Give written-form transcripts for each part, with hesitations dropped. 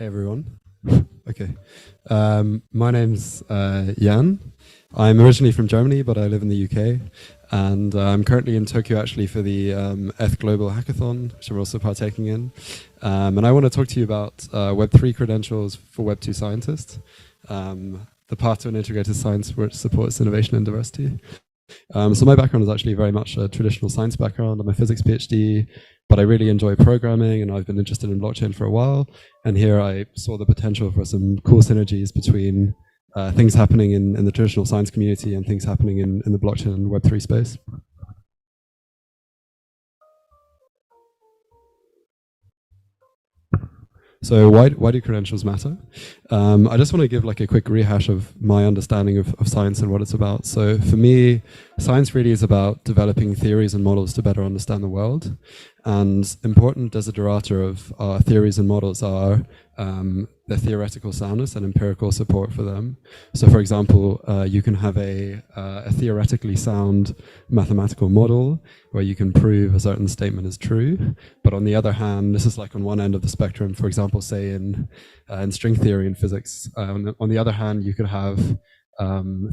Hey everyone. Okay. My name's Jan. I'm originally from Germany, but I live in the UK. And I'm currently in Tokyo actually for the ETH Global Hackathon, which I'm also partaking in. And I want to talk to you about Web3 credentials for Web2 scientists, the path to an integrated science which supports innovation and diversity. So my background is actually very much a traditional science background. I'm a physics PhD, but I really enjoy programming and I've been interested in blockchain for a while. And here I saw the potential for some cool synergies between things happening in the traditional science community and things happening in the blockchain and Web3 space. So why do credentials matter? I just want to give like a quick rehash of my understanding of science and what it's about. So for me, science really is about developing theories and models to better understand the world. And important desiderata of our theories and models are the theoretical soundness and empirical support for them. So for example, you can have a theoretically sound mathematical model where you can prove a certain statement is true. But on the other hand, this is like on one end of the spectrum, for example, say in string theory in physics. On the other hand, you could have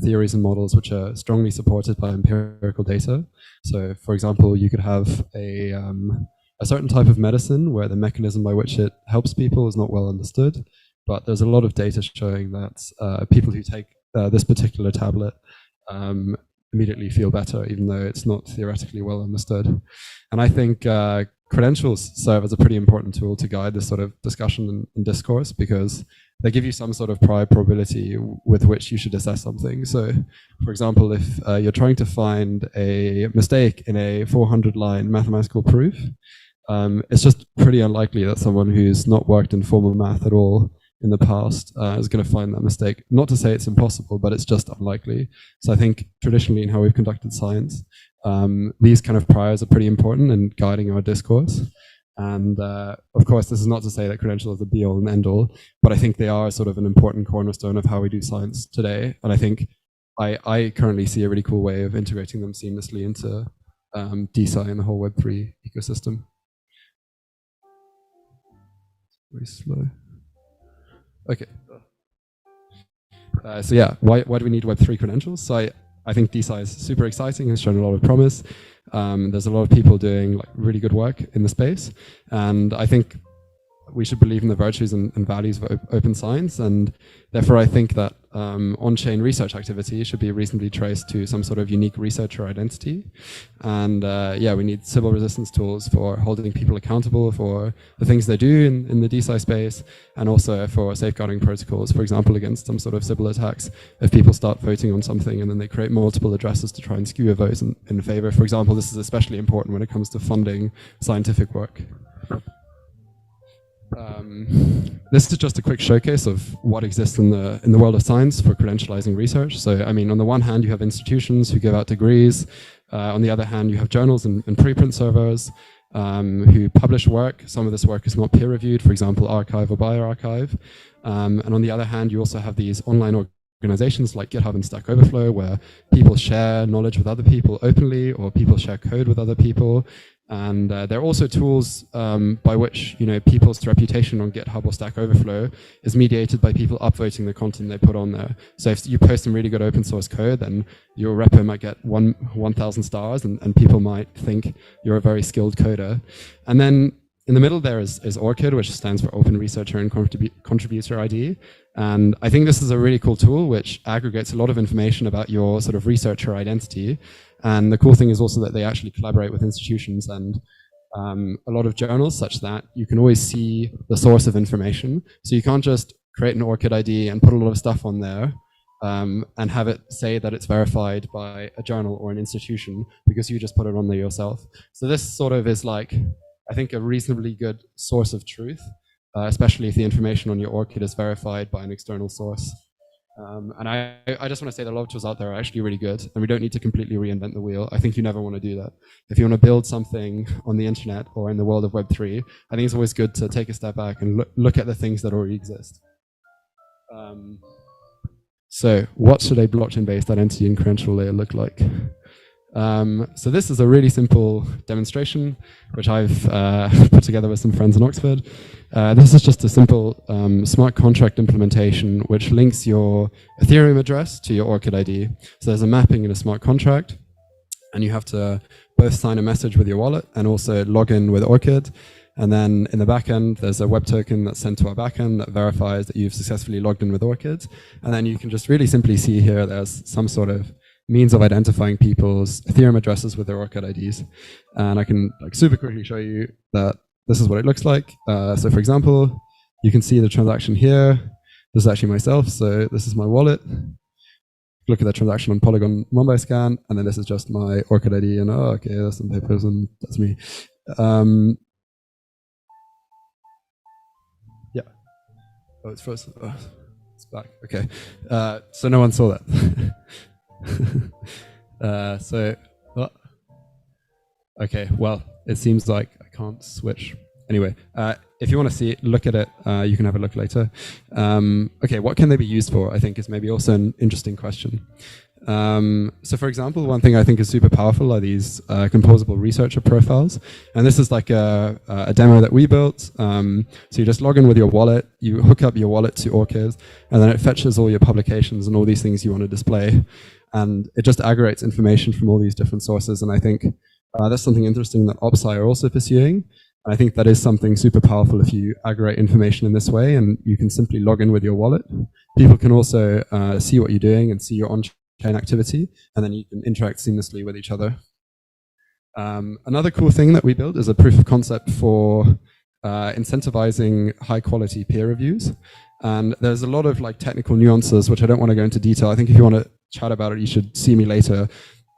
theories and models which are strongly supported by empirical data. So for example, you could have a certain type of medicine where the mechanism by which it helps people is not well understood, but there's a lot of data showing that people who take this particular tablet immediately feel better, even though it's not theoretically well understood. And I think credentials serve as a pretty important tool to guide this sort of discussion and discourse, because they give you some sort of prior probability with which you should assess something. So, for example, if you're trying to find a mistake in a 400-line mathematical proof, it's just pretty unlikely that someone who's not worked in formal math at all in the past is going to find that mistake. Not to say it's impossible, but it's just unlikely. So I think traditionally in how we've conducted science, these kind of priors are pretty important in guiding our discourse. And of course, this is not to say that credentials are the be all and end all, but I think they are sort of an important cornerstone of how we do science today. And I think I currently see a really cool way of integrating them seamlessly into DeSci and the whole Web3 ecosystem. Very slow. Okay. So yeah, why do we need Web3 credentials? So I think DeSci is super exciting, has shown a lot of promise. There's a lot of people doing like really good work in the space. And I think we should believe in the virtues and values of open science. And therefore, I think that on-chain research activity should be reasonably traced to some sort of unique researcher identity. And yeah, we need Sybil resistance tools for holding people accountable for the things they do in the DeSci space, and also for safeguarding protocols, for example, against some sort of Sybil attacks. If people start voting on something and then they create multiple addresses to try and skew a vote in favor, for example, this is especially important when it comes to funding scientific work. This is just a quick showcase of what exists in the world of science for credentializing research. So, I mean, on the one hand, you have institutions who give out degrees. On the other hand, you have journals and preprint servers who publish work. Some of this work is not peer-reviewed, for example, arXiv or bioRxiv. And on the other hand, you also have these online organizations like GitHub and Stack Overflow, where people share knowledge with other people openly, or people share code with other people. And there are also tools by which people's reputation on GitHub or Stack Overflow is mediated by people upvoting the content they put on there. So if you post some really good open source code, then your repo might get 1,000 stars, and people might think you're a very skilled coder. And then in the middle there is ORCID, which stands for Open Researcher and Contributor ID. And I think this is a really cool tool which aggregates a lot of information about your sort of researcher identity. And the cool thing is also that they actually collaborate with institutions and a lot of journals, such that you can always see the source of information. So you can't just create an ORCID ID and put a lot of stuff on there and have it say that it's verified by a journal or an institution because you just put it on there yourself. So this sort of is like, I think, a reasonably good source of truth, especially if the information on your ORCID is verified by an external source. And I just want to say that a lot of tools out there are actually really good, and we don't need to completely reinvent the wheel. I think you never want to do that. If you want to build something on the internet or in the world of Web3, I think it's always good to take a step back and look at the things that already exist. So what should a blockchain-based identity and credential layer look like? So this is a really simple demonstration, which I've put together with some friends in Oxford. This is just a simple smart contract implementation, which links your Ethereum address to your ORCID ID. So there's a mapping in a smart contract, and you have to both sign a message with your wallet and also log in with ORCID. And then in the backend, there's a web token that's sent to our backend that verifies that you've successfully logged in with ORCID. And then you can just really simply see here, there's some sort of means of identifying people's Ethereum addresses with their ORCID IDs. And I can super quickly show you that this is what it looks like. So for example, you can see the transaction here. This is actually myself. So this is my wallet. Look at the transaction on Polygon Mumbai scan. And then this is just my ORCID ID. And oh, okay, there's some papers and that's me. Yeah. Oh, it's frozen. Oh, it's back. Okay. So no one saw that. Okay, well, it seems like I can't switch. Anyway, if you want to see it, look at it, you can have a look later. Okay, what can they be used for, I think, is maybe also an interesting question. So for example, one thing I think is super powerful are these composable researcher profiles. And this is like a demo that we built. So you just log in with your wallet, you hook up your wallet to ORCID, and then it fetches all your publications and all these things you want to display. And it just aggregates information from all these different sources. And I think that's something interesting that OpSci are also pursuing. And I think that is something super powerful if you aggregate information in this way and you can simply log in with your wallet. People can also see what you're doing and see your on-chain activity, and then you can interact seamlessly with each other. Another cool thing that we built is a proof of concept for incentivizing high-quality peer reviews. And there's a lot of technical nuances, which I don't want to go into detail. I think if you want to chat about it, you should see me later.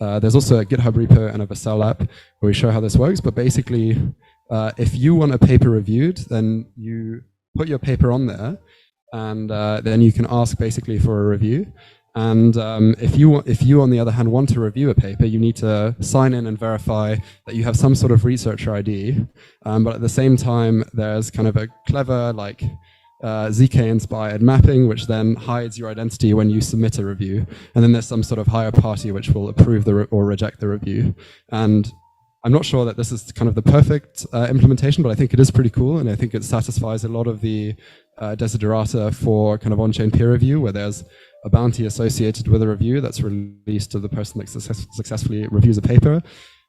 There's also a GitHub repo and a Vercel app where we show how this works. But basically, if you want a paper reviewed, then you put your paper on there, and then you can ask basically for a review. And if you, on the other hand, want to review a paper, you need to sign in and verify that you have some sort of researcher ID. But at the same time, there's kind of a clever, ZK-inspired mapping, which then hides your identity when you submit a review. And then there's some sort of higher party which will approve or reject the review. And I'm not sure that this is kind of the perfect implementation, but I think it is pretty cool. And I think it satisfies a lot of the desiderata for kind of on-chain peer review, where there's a bounty associated with a review that's released to the person that successfully reviews a paper.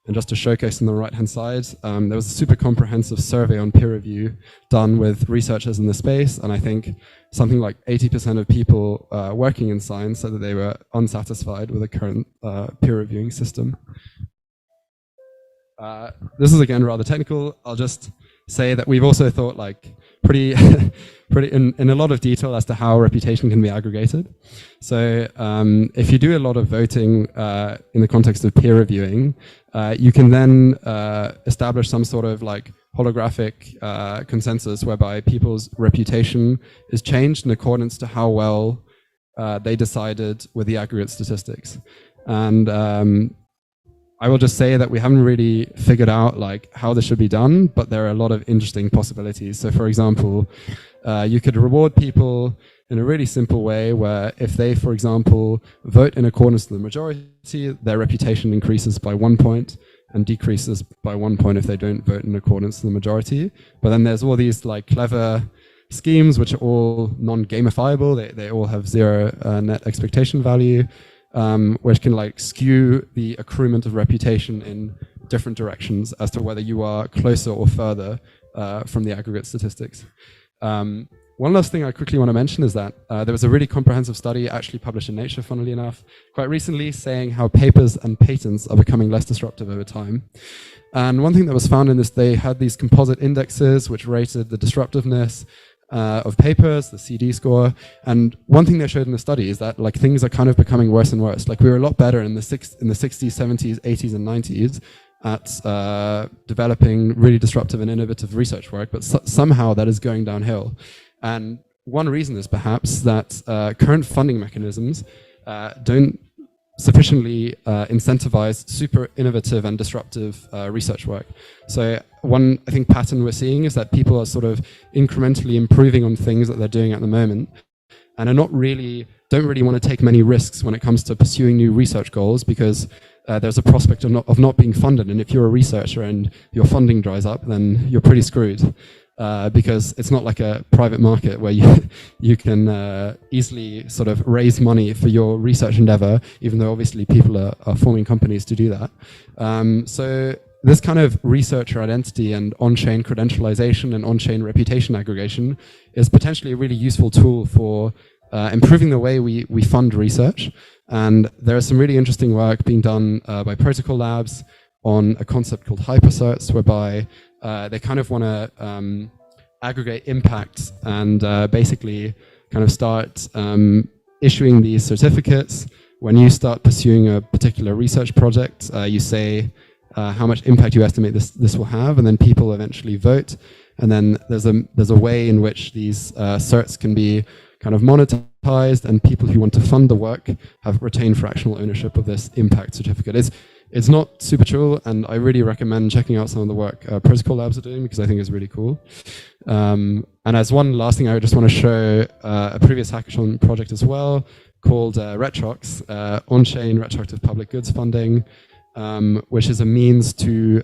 And just to showcase on the right-hand side, there was a super comprehensive survey on peer review done with researchers in the space. And I think something like 80% of people working in science said that they were unsatisfied with the current peer reviewing system. This is, again, rather technical. I'll just say that we've also thought pretty in a lot of detail as to how reputation can be aggregated. So if you do a lot of voting in the context of peer reviewing, you can then establish some sort of holographic consensus whereby people's reputation is changed in accordance to how well they decided with the aggregate statistics. And I will just say that we haven't really figured out how this should be done, but there are a lot of interesting possibilities. So for example, you could reward people in a really simple way where if they, for example, vote in accordance to the majority, their reputation increases by 1 point and decreases by 1 point if they don't vote in accordance to the majority. But then there's all these clever schemes which are all non-gamifiable. They all have zero net expectation value. Which can skew the accruement of reputation in different directions as to whether you are closer or further from the aggregate statistics. One last thing I quickly want to mention is that there was a really comprehensive study actually published in Nature, funnily enough, quite recently, saying how papers and patents are becoming less disruptive over time. And one thing that was found in this, they had these composite indexes which rated the disruptiveness of papers, the CD score. And one thing they showed in the study is that things are kind of becoming worse and worse. We were a lot better in the 60s, 70s, 80s, and 90s at developing really disruptive and innovative research work, but somehow that is going downhill. And one reason is perhaps that current funding mechanisms don't sufficiently incentivize super innovative and disruptive research work. So one, I think, pattern we're seeing is that people are sort of incrementally improving on things that they're doing at the moment and are don't really want to take many risks when it comes to pursuing new research goals, because there's a prospect of not being funded. And if you're a researcher and your funding dries up, then you're pretty screwed. Because it's not like a private market where you can easily sort of raise money for your research endeavor, even though obviously people are forming companies to do that. So this kind of researcher identity and on-chain credentialization and on-chain reputation aggregation is potentially a really useful tool for improving the way we fund research. And there is some really interesting work being done by Protocol Labs on a concept called hypercerts, whereby they kind of want to aggregate impacts and basically kind of start issuing these certificates. When you start pursuing a particular research project, you say how much impact you estimate this will have, and then people eventually vote. And then there's a way in which these certs can be kind of monetized, and people who want to fund the work have retained fractional ownership of this impact certificate. It's not super chill, and I really recommend checking out some of the work Protocol Labs are doing, because I think it's really cool. And as one last thing, I just want to show a previous hackathon project as well called Retrox, on-chain retroactive public goods funding, which is a means to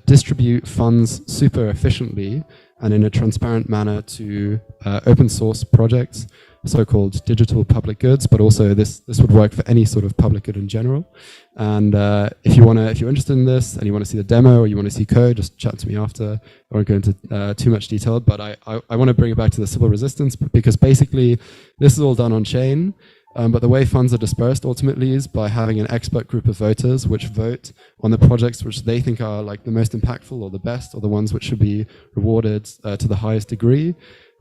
distribute funds super efficiently and in a transparent manner to open source projects, so-called digital public goods, but also this would work for any sort of public good in general. And if you're interested in this and you want to see the demo or you want to see code, just chat to me after. I won't go into too much detail, but I want to bring it back to the Sybil resistance, because basically this is all done on chain. But the way funds are dispersed ultimately is by having an expert group of voters which vote on the projects which they think are like the most impactful or the best, or the ones which should be rewarded to the highest degree.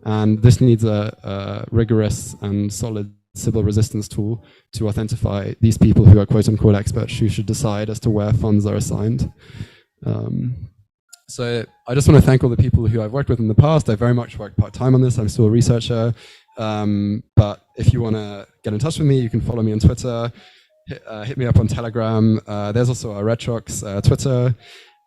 And this needs a rigorous and solid Sybil resistance tool to authentify these people who are quote-unquote experts who should decide as to where funds are assigned. So I just want to thank all the people who I've worked with in the past. I very much worked part-time on this. I'm still a researcher. But if you want to get in touch with me, you can follow me on Twitter, hit me up on Telegram. There's also our Retrox Twitter.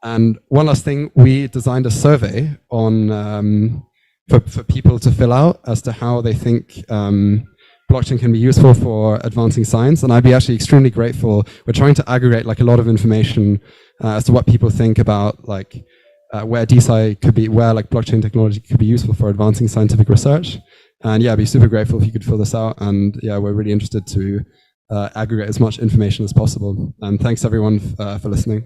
And one last thing, we designed a survey on for people to fill out as to how they think blockchain can be useful for advancing science. And I'd be actually extremely grateful. We're trying to aggregate like a lot of information as to what people think about like where DeSci could be, where like blockchain technology could be useful for advancing scientific research. And yeah, I'd be super grateful if you could fill this out. And yeah, we're really interested to aggregate as much information as possible. And thanks everyone for listening.